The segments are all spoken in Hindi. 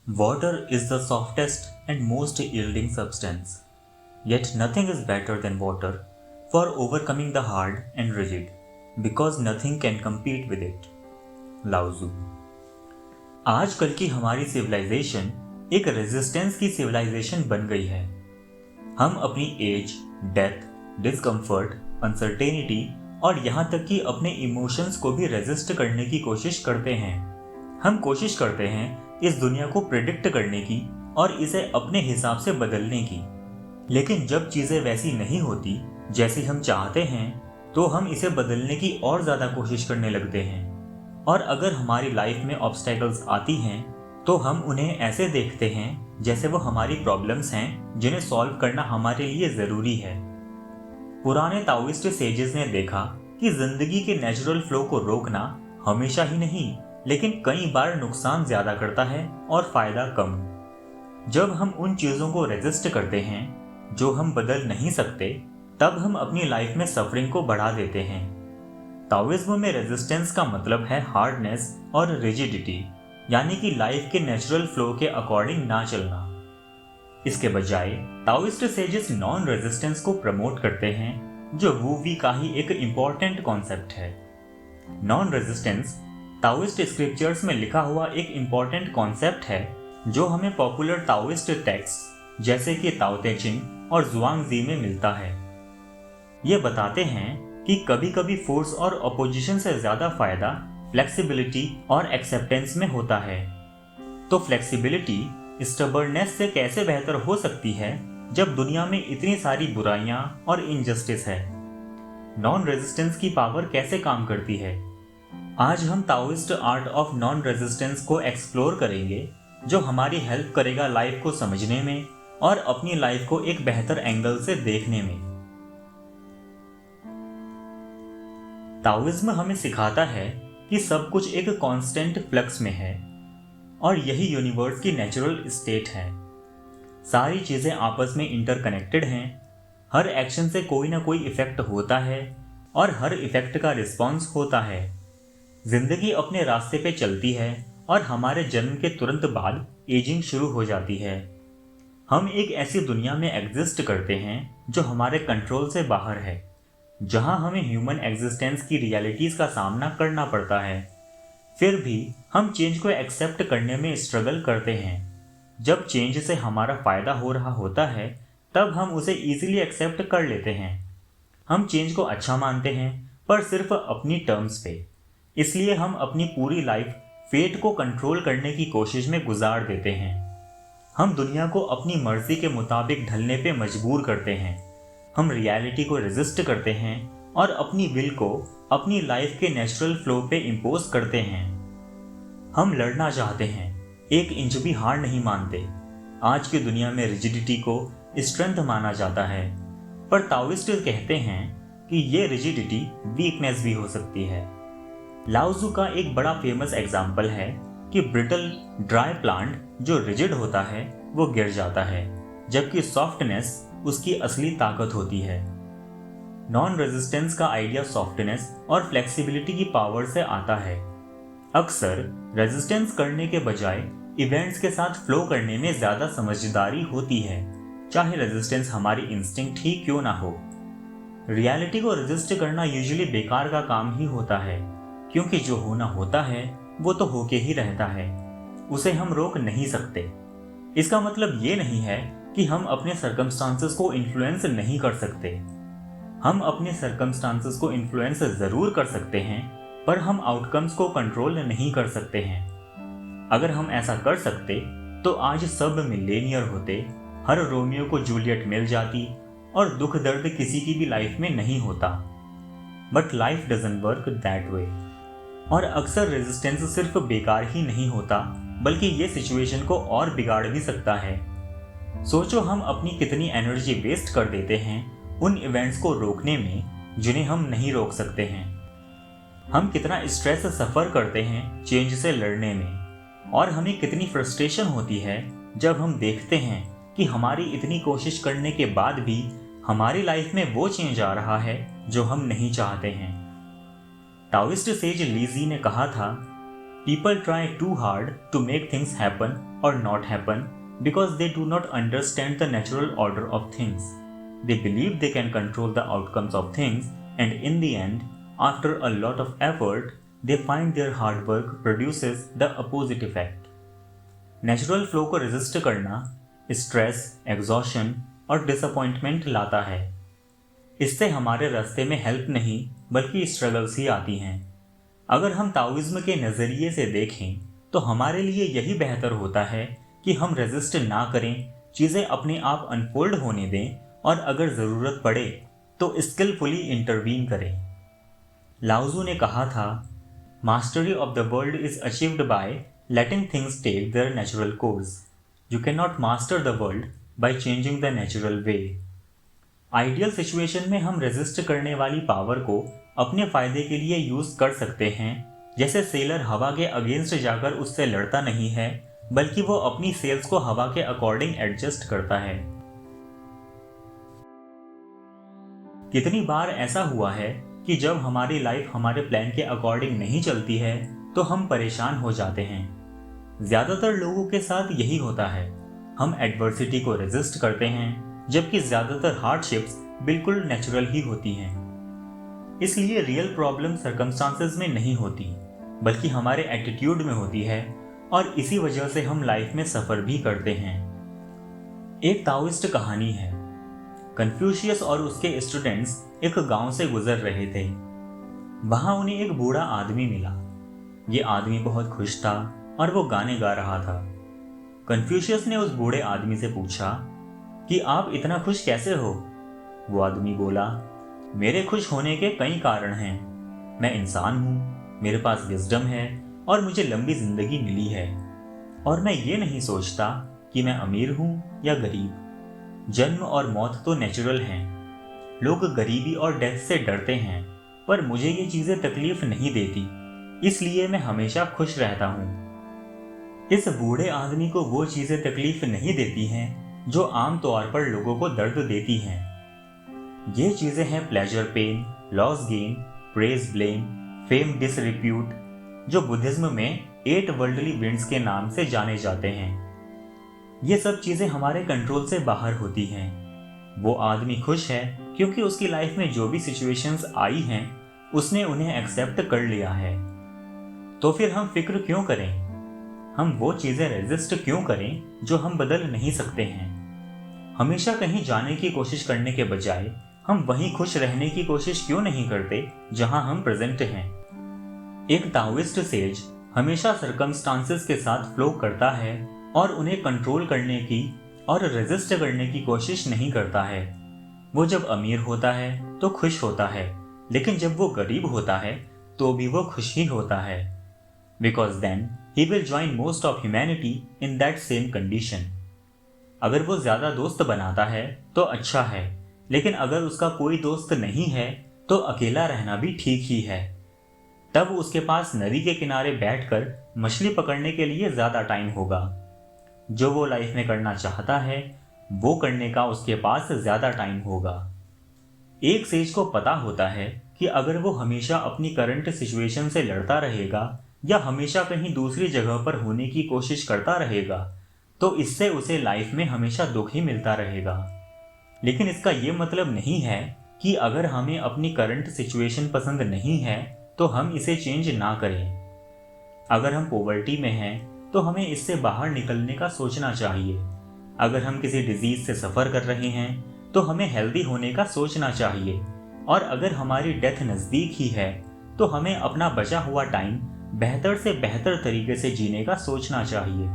Water is the softest and most yielding substance. Yet nothing is better than water for overcoming the hard and rigid, because nothing can compete with it. लाओज़ू। आजकल की हमारी सिविलाइजेशन एक रेजिस्टेंस की सिविलाइजेशन बन गई है। हम अपनी एज, डेथ, डिस्कम्फर्ट, अनसर्टेनिटी और यहाँ तक कि अपने इमोशंस को भी रेजिस्ट करने की कोशिश करते हैं। हम कोशिश करते हैं इस दुनिया को प्रिडिक्ट करने की और इसे अपने हिसाब से बदलने की। लेकिन जब चीज़ें वैसी नहीं होती जैसी हम चाहते हैं तो हम इसे बदलने की और ज़्यादा कोशिश करने लगते हैं। और अगर हमारी लाइफ में ऑब्स्टेकल्स आती हैं तो हम उन्हें ऐसे देखते हैं जैसे वो हमारी प्रॉब्लम्स हैं जिन्हें सॉल्व करना हमारे लिए ज़रूरी है। पुराने ताओइस्ट सेजेस ने देखा कि जिंदगी के नेचुरल फ्लो को रोकना हमेशा ही नहीं लेकिन कई बार नुकसान ज़्यादा करता है और फ़ायदा कम। जब हम उन चीज़ों को रेजिस्ट करते हैं जो हम बदल नहीं सकते तब हम अपनी लाइफ में सफरिंग को बढ़ा देते हैं। ताओइज्म में रेजिस्टेंस का मतलब है हार्डनेस और रिजिडिटी, यानी कि लाइफ के नेचुरल फ्लो के अकॉर्डिंग ना चलना। इसके बजाय ताओइस्ट सेजेस नॉन रेजिस्टेंस को प्रमोट करते हैं, जो वू वी का ही एक इम्पॉर्टेंट कॉन्सेप्ट है। नॉन रेजिस्टेंस ताओइस्ट स्क्रिप्चर्स में लिखा हुआ एक इम्पॉर्टेंट कॉन्सेप्ट है जो हमें पॉपुलर ताओइस्ट टेक्स्ट जैसे कि ताओ ते चिंग और जुआंग-जी में मिलता है। ये बताते हैं कि कभी कभी फोर्स और अपोजिशन से ज़्यादा फायदा फ्लेक्सिबिलिटी और एक्सेप्टेंस में होता है। तो फ्लेक्सिबिलिटी स्टबर्ननेस से कैसे बेहतर हो सकती है जब दुनिया में इतनी सारी बुराइयां और इनजस्टिस है? नॉन रेजिस्टेंस की पावर कैसे काम करती है? आज हम ताओइस्ट आर्ट ऑफ नॉन रेजिस्टेंस को एक्सप्लोर करेंगे, जो हमारी हेल्प करेगा लाइफ को समझने में और अपनी लाइफ को एक बेहतर एंगल से देखने में। ताओइज्म हमें सिखाता है कि सब कुछ एक कांस्टेंट फ्लक्स में है और यही यूनिवर्स की नेचुरल स्टेट है। सारी चीज़ें आपस में इंटरकनेक्टेड हैं, हर एक्शन से कोई ना कोई इफेक्ट होता है और हर इफेक्ट का रिस्पॉन्स होता है। जिंदगी अपने रास्ते पे चलती है और हमारे जन्म के तुरंत बाद एजिंग शुरू हो जाती है। हम एक ऐसी दुनिया में एग्जिस्ट करते हैं जो हमारे कंट्रोल से बाहर है, जहां हमें ह्यूमन एग्जिस्टेंस की रियलिटीज़ का सामना करना पड़ता है। फिर भी हम चेंज को एक्सेप्ट करने में स्ट्रगल करते हैं। जब चेंज से हमारा फ़ायदा हो रहा होता है तब हम उसे ईजिली एक्सेप्ट कर लेते हैं। हम चेंज को अच्छा मानते हैं, पर सिर्फ अपनी टर्म्स पे। इसलिए हम अपनी पूरी लाइफ फेट को कंट्रोल करने की कोशिश में गुजार देते हैं। हम दुनिया को अपनी मर्जी के मुताबिक ढलने पे मजबूर करते हैं। हम रियलिटी को रेजिस्ट करते हैं और अपनी विल को अपनी लाइफ के नेचुरल फ्लो पे इम्पोज करते हैं। हम लड़ना चाहते हैं, एक इंच भी हार नहीं मानते। आज की दुनिया में रिजिडिटी को स्ट्रेंथ माना जाता है, पर ताओइस्ट कहते हैं कि ये रिजिडिटी वीकनेस भी हो सकती है। लाओज़ू का एक बड़ा फेमस एग्जाम्पल है कि ब्रिटल ड्राई प्लांट जो रिजिड होता है वो गिर जाता है, जबकि सॉफ्टनेस उसकी असली ताकत होती है। नॉन रेजिस्टेंस का आइडिया सॉफ्टनेस और फ्लेक्सिबिलिटी की पावर से आता है। अक्सर रेजिस्टेंस करने के बजाय इवेंट्स के साथ फ्लो करने में ज़्यादा समझदारी होती है, चाहे रेजिस्टेंस हमारी इंस्टिंक्ट ही क्यों ना हो। रियलिटी को रेजिस्ट करना यूजुअली बेकार का काम ही होता है, क्योंकि जो होना होता है वो तो होके ही रहता है, उसे हम रोक नहीं सकते। इसका मतलब ये नहीं है कि हम अपने सर्कमस्टांसेस को इन्फ्लुएंस नहीं कर सकते। हम अपने सर्कमस्टांसेस को इन्फ्लुएंस ज़रूर कर सकते हैं, पर हम आउटकम्स को कंट्रोल नहीं कर सकते हैं। अगर हम ऐसा कर सकते तो आज सब मिलेनियर होते, हर रोमियो को जूलियट मिल जाती और दुख दर्द किसी की भी लाइफ में नहीं होता। But life doesn't work that way. और अक्सर रेजिस्टेंस सिर्फ बेकार ही नहीं होता, बल्कि ये सिचुएशन को और बिगाड़ भी सकता है। सोचो हम अपनी कितनी एनर्जी वेस्ट कर देते हैं उन इवेंट्स को रोकने में जिन्हें हम नहीं रोक सकते हैं। हम कितना स्ट्रेस सफ़र करते हैं चेंज से लड़ने में, और हमें कितनी फ्रस्ट्रेशन होती है जब हम देखते हैं कि हमारी इतनी कोशिश करने के बाद भी हमारी लाइफ में वो चेंज आ रहा है जो हम नहीं चाहते हैं। ताओइस्ट सेज ली जी ने कहा था, people try too hard to make things happen or not happen because they do not understand the natural order of things. They believe they can control the outcomes of things, and in the end, after a lot of effort, they find their hard work produces the opposite effect. Natural flow को रेजिस्ट करना स्ट्रेस, एग्जॉशन और डिसअपॉइंटमेंट लाता है। इससे हमारे रास्ते में हेल्प नहीं बल्कि स्ट्रगल्स ही आती हैं। अगर हम ताओइज्म के नज़रिए से देखें तो हमारे लिए यही बेहतर होता है कि हम रेजिस्ट ना करें, चीज़ें अपने आप अनफोल्ड होने दें और अगर ज़रूरत पड़े तो स्किलफुली इंटरवीन करें। लाओजू ने कहा था, mastery of the world is achieved by letting things take their natural course. You can not master the world by changing the natural way. Ideal situation में हम रेजिस्ट करने वाली पावर को अपने फ़ायदे के लिए यूज़ कर सकते हैं। जैसे सेलर हवा के अगेंस्ट जाकर उससे लड़ता नहीं है, बल्कि वो अपनी सेल्स को हवा के अकॉर्डिंग एडजस्ट करता है। कितनी बार ऐसा हुआ है कि जब हमारी लाइफ हमारे प्लान के अकॉर्डिंग नहीं चलती है तो हम परेशान हो जाते हैं। ज़्यादातर लोगों के साथ यही होता है। हम एडवर्सिटी को रेजिस्ट करते हैं, जबकि ज़्यादातर हार्डशिप्स बिल्कुल नेचुरल ही होती हैं। इसलिए रियल प्रॉब्लम सर्कमस्टांसेस में नहीं होती, बल्कि हमारे एटीट्यूड में होती है, और इसी वजह से हम लाइफ में सफ़र भी करते हैं। एक ताओइस्ट कहानी है। कन्फ्यूशियस और उसके स्टूडेंट्स एक गांव से गुजर रहे थे। वहां उन्हें एक बूढ़ा आदमी मिला। ये आदमी बहुत खुश था और वो गाने गा रहा था। कन्फ्यूशियस ने उस बूढ़े आदमी से पूछा कि आप इतना खुश कैसे हो? वो आदमी बोला, मेरे खुश होने के कई कारण हैं। मैं इंसान हूँ, मेरे पास विजडम है और मुझे लंबी जिंदगी मिली है, और मैं ये नहीं सोचता कि मैं अमीर हूँ या गरीब। जन्म और मौत तो नेचुरल हैं। लोग गरीबी और डेथ से डरते हैं, पर मुझे ये चीज़ें तकलीफ नहीं देती, इसलिए मैं हमेशा खुश रहता हूँ। इस बूढ़े आदमी को वो चीज़ें तकलीफ नहीं देती हैं जो आम तौर पर लोगों को दर्द देती हैं। ये चीज़ें हैं pleasure pain, loss gain, praise blame, fame disrepute, जो बुद्धिज्म में 8 वर्ल्डली विंड्स के नाम से जाने जाते हैं। ये सब चीज़ें हमारे कंट्रोल से बाहर होती हैं। वो आदमी खुश है क्योंकि उसकी लाइफ में जो भी सिचुएशंस आई हैं उसने उन्हें एक्सेप्ट कर लिया है। तो फिर हम फिक्र क्यों करें? हम वो चीज़ें रेजिस्ट क्यों करें जो हम बदल नहीं सकते हैं? हमेशा कहीं जाने की कोशिश करने के बजाय हम वहीं खुश रहने की कोशिश क्यों नहीं करते जहां हम प्रेजेंट हैं? एक ताओइस्ट सेज हमेशा सर्कमस्टांसेस के साथ फ्लो करता है और उन्हें कंट्रोल करने की और रेजिस्ट करने की कोशिश नहीं करता है। वो जब अमीर होता है तो खुश होता है, लेकिन जब वो गरीब होता है तो भी वो खुश ही होता है। Because then he will join most of humanity in that same condition. अगर वो ज़्यादा दोस्त बनाता है तो अच्छा है, लेकिन अगर उसका कोई दोस्त नहीं है तो अकेला रहना भी ठीक ही है। तब उसके पास नदी के किनारे बैठकर मछली पकड़ने के लिए ज़्यादा टाइम होगा। जो वो लाइफ में करना चाहता है वो करने का उसके पास ज़्यादा टाइम होगा। एक सेज को पता होता है कि अगर वो हमेशा अपनी करंट सिचुएशन से लड़ता रहेगा या हमेशा कहीं दूसरी जगह पर होने की कोशिश करता रहेगा तो इससे उसे लाइफ में हमेशा दुख ही मिलता रहेगा। लेकिन इसका ये मतलब नहीं है कि अगर हमें अपनी करंट सिचुएशन पसंद नहीं है तो हम इसे चेंज ना करें। अगर हम पॉवर्टी में हैं तो हमें इससे बाहर निकलने का सोचना चाहिए। अगर हम किसी डिजीज से सफ़र कर रहे हैं तो हमें हेल्दी होने का सोचना चाहिए, और अगर हमारी डेथ नज़दीक ही है तो हमें अपना बचा हुआ टाइम बेहतर से बेहतर तरीके से जीने का सोचना चाहिए।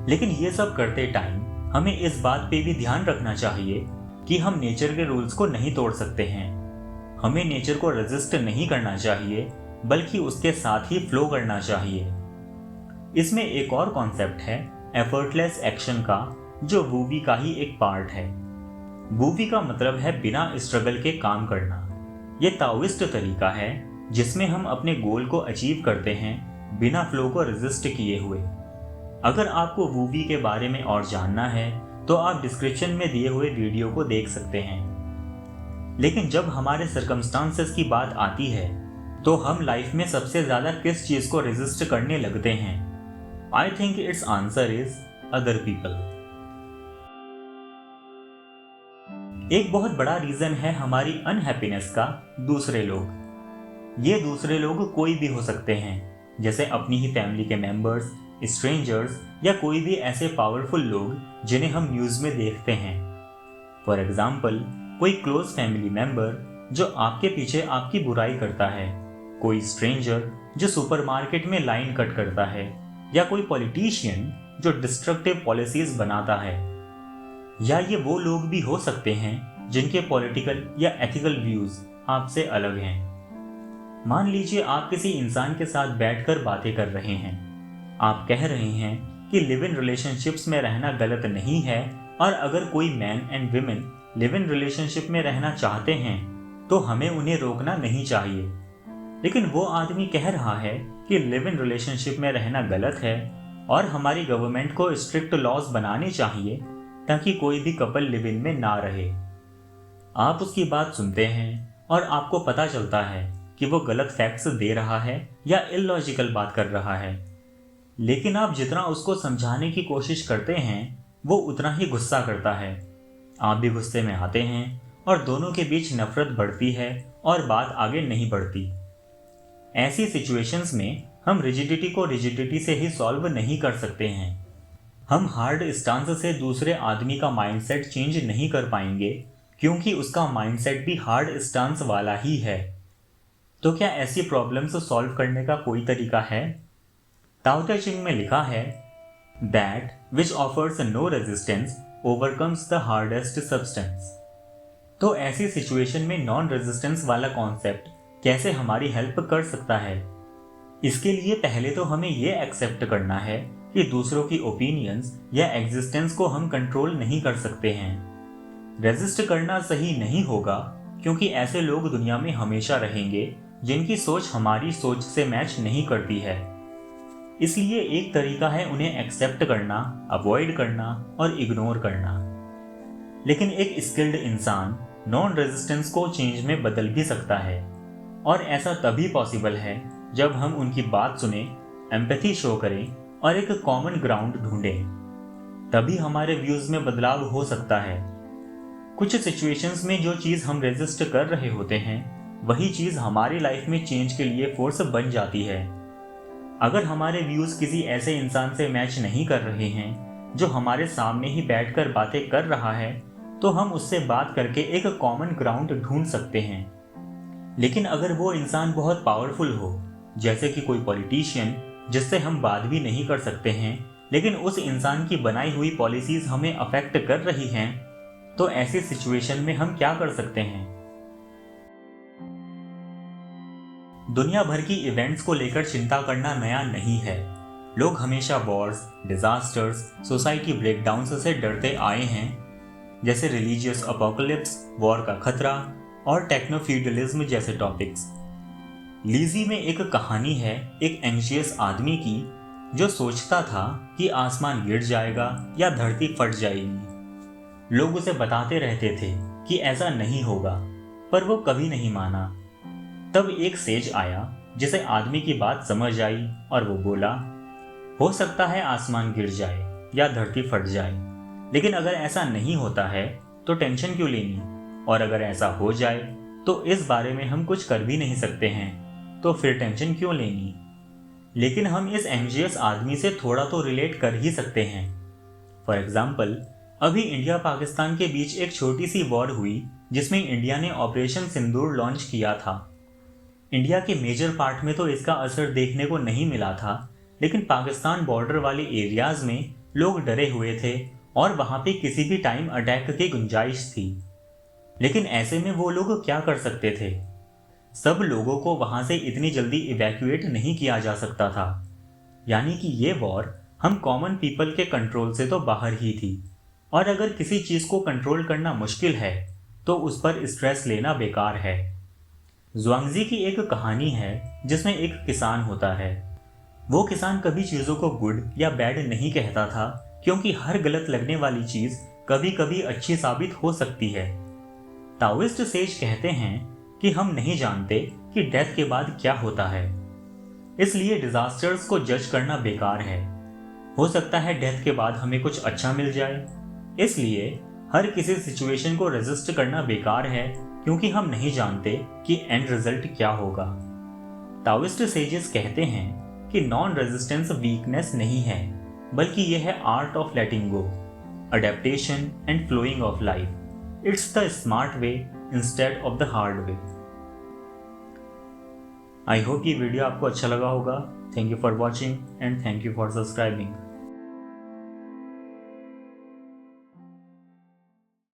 लेकिन ये सब करते टाइम हमें इस बात पे भी ध्यान रखना चाहिए कि हम नेचर के रूल्स को नहीं तोड़ सकते हैं। हमें नेचर को रेजिस्ट नहीं करना चाहिए, बल्कि उसके साथ ही फ्लो करना चाहिए। इसमें एक और कॉन्सेप्ट है एफर्टलेस एक्शन का, जो वूबी का ही एक पार्ट है। वूबी का मतलब है बिना स्ट्रगल के काम करना। ये ताओइस्ट तरीका है जिसमें हम अपने गोल को अचीव करते हैं बिना फ्लो को रेजिस्ट किए हुए। अगर आपको वूबी के बारे में और जानना है तो आप डिस्क्रिप्शन में दिए हुए वीडियो को देख सकते हैं। लेकिन जब हमारे सर्कमस्टांसेस की बात आती है तो हम लाइफ में सबसे ज़्यादा किस चीज़ को रेजिस्ट करने लगते हैं? I think it's answer is other people. एक बहुत बड़ा रीजन है हमारी अनहैप्पीनेस का दूसरे लोग। ये दूसरे लोग कोई भी हो सकते हैं, जैसे अपनी ही फैमिली के मेंबर्स, स्ट्रेंजर्स या कोई भी ऐसे पावरफुल लोग जिन्हें हम न्यूज़ में देखते हैं। फॉर एग्जाम्पल, कोई क्लोज फैमिली मेंबर जो आपके पीछे आपकी बुराई करता है, कोई स्ट्रेंजर जो सुपरमार्केट में लाइन कट करता है, या कोई पॉलिटिशियन जो डिस्ट्रक्टिव पॉलिसीज बनाता है। या ये वो लोग भी हो सकते हैं जिनके पॉलिटिकल या एथिकल व्यूज आपसे अलग हैं। मान लीजिए आप किसी इंसान के साथ बैठकर बातें कर रहे हैं। आप कह रहे हैं कि लिव इन रिलेशनशिप्स में रहना गलत नहीं है, और अगर कोई man and women live in relationship में रहना चाहते हैं तो हमें उन्हें रोकना नहीं चाहिए। लेकिन वो आदमी कह रहा है कि लिव इन रिलेशनशिप में रहना गलत है और हमारी गवर्नमेंट को स्ट्रिक्ट लॉज बनाने चाहिए ताकि कोई भी कपल लिव इन में ना रहे। आप उसकी बात सुनते हैं और आपको पता चलता है कि वो गलत फैक्ट्स दे रहा है या इलॉजिकल बात कर रहा है। लेकिन आप जितना उसको समझाने की कोशिश करते हैं वो उतना ही गुस्सा करता है। आप भी गुस्से में आते हैं और दोनों के बीच नफरत बढ़ती है और बात आगे नहीं बढ़ती। ऐसी सिचुएशंस में हम रिजिडिटी को रिजिडिटी से ही सॉल्व नहीं कर सकते हैं। हम हार्ड स्टांस से दूसरे आदमी का माइंडसेट चेंज नहीं कर पाएंगे, क्योंकि उसका माइंडसेट भी हार्ड स्टांस वाला ही है। तो क्या ऐसी प्रॉब्लम्स सॉल्व करने का कोई तरीका है? ताओ ते चिंग में लिखा है, that which offers no resistance overcomes the hardest substance. तो ऐसी सिचुएशन में नॉन रेजिस्टेंस वाला कॉन्सेप्ट कैसे हमारी हेल्प कर सकता है? इसके लिए पहले तो हमें ये एक्सेप्ट करना है कि दूसरों की ओपिनियंस या एग्जिस्टेंस को हम कंट्रोल नहीं कर सकते हैं। रेजिस्ट करना सही नहीं होगा, क्योंकि ऐसे लोग दुनिया में हमेशा रहेंगे जिनकी सोच हमारी सोच से मैच नहीं करती है। इसलिए एक तरीका है उन्हें एक्सेप्ट करना, अवॉइड करना और इग्नोर करना। लेकिन एक स्किल्ड इंसान नॉन रेजिस्टेंस को चेंज में बदल भी सकता है, और ऐसा तभी पॉसिबल है जब हम उनकी बात सुने, एम्पैथी शो करें और एक कॉमन ग्राउंड ढूंढें। तभी हमारे व्यूज में बदलाव हो सकता है। कुछ सिचुएशंस में जो चीज़ हम रेजिस्ट कर रहे होते हैं वही चीज़ हमारी लाइफ में चेंज के लिए फोर्स बन जाती है। अगर हमारे व्यूज किसी ऐसे इंसान से मैच नहीं कर रहे हैं जो हमारे सामने ही बैठकर बातें कर रहा है, तो हम उससे बात करके एक कॉमन ग्राउंड ढूंढ सकते हैं। लेकिन अगर वो इंसान बहुत पावरफुल हो, जैसे कि कोई पॉलिटिशियन जिससे हम बात भी नहीं कर सकते हैं, लेकिन उस इंसान की बनाई हुई पॉलिसीज हमें अफेक्ट कर रही हैं, तो ऐसी सिचुएशन में हम क्या कर सकते हैं? दुनिया भर की इवेंट्स को लेकर चिंता करना नया नहीं है। लोग हमेशा वॉर्स, डिजास्टर्स, सोसाइटी ब्रेकडाउन्स से डरते आए हैं, जैसे रिलीजियस अपोकलिप्स, वॉर का खतरा और टेक्नो फ्यूडलिज्म जैसे टॉपिक्स। लीजी में एक कहानी है एक एंग्जियस आदमी की जो सोचता था कि आसमान गिर जाएगा या धरती फट जाएगी। लोग उसे बताते रहते थे कि ऐसा नहीं होगा, पर वो कभी नहीं माना। तब एक सेज आया जिसे आदमी की बात समझ आई और वो बोला, हो सकता है आसमान गिर जाए या धरती फट जाए, लेकिन अगर ऐसा नहीं होता है तो टेंशन क्यों लेनी, और अगर ऐसा हो जाए तो इस बारे में हम कुछ कर भी नहीं सकते हैं, तो फिर टेंशन क्यों लेनी। लेकिन हम इस एंग्जियस आदमी से थोड़ा तो रिलेट कर ही सकते हैं। फॉर एग्जाम्पल, अभी इंडिया पाकिस्तान के बीच एक छोटी सी वॉर हुई जिसमें इंडिया ने ऑपरेशन सिंदूर लॉन्च किया था। इंडिया के मेजर पार्ट में तो इसका असर देखने को नहीं मिला था, लेकिन पाकिस्तान बॉर्डर वाले एरियाज में लोग डरे हुए थे और वहां पे किसी भी टाइम अटैक की गुंजाइश थी। लेकिन ऐसे में वो लोग क्या कर सकते थे? सब लोगों को वहां से इतनी जल्दी इवैक्यूएट नहीं किया जा सकता था। यानी कि ये वॉर हम कॉमन पीपल के कंट्रोल से तो बाहर ही थी, और अगर किसी चीज को कंट्रोल करना मुश्किल है तो उस पर स्ट्रेस लेना बेकार है। ज़ुआंगजी की एक कहानी है जिसमें एक किसान होता है। वो किसान कभी चीज़ों को गुड या बैड नहीं कहता था, क्योंकि हर गलत लगने वाली चीज़ कभी कभी अच्छी साबित हो सकती है। ताओइस्ट सेज कहते हैं कि हम नहीं जानते कि डेथ के बाद क्या होता है, इसलिए डिजास्टर्स को जज करना बेकार है। हो सकता है डेथ के बाद हमें कुछ अच्छा मिल जाए। इसलिए हर किसी सिचुएशन को रेजिस्ट करना बेकार है, क्योंकि हम नहीं जानते कि एंड रिजल्ट क्या होगा। ताओइस्ट सेजेस कहते हैं कि नॉन रेजिस्टेंस वीकनेस नहीं है, बल्कि यह है art of letting go, adaptation and flowing of life. It's the smart way instead of the hard way. I hope ये वीडियो आपको अच्छा लगा होगा। Thank you for watching and thank you for subscribing.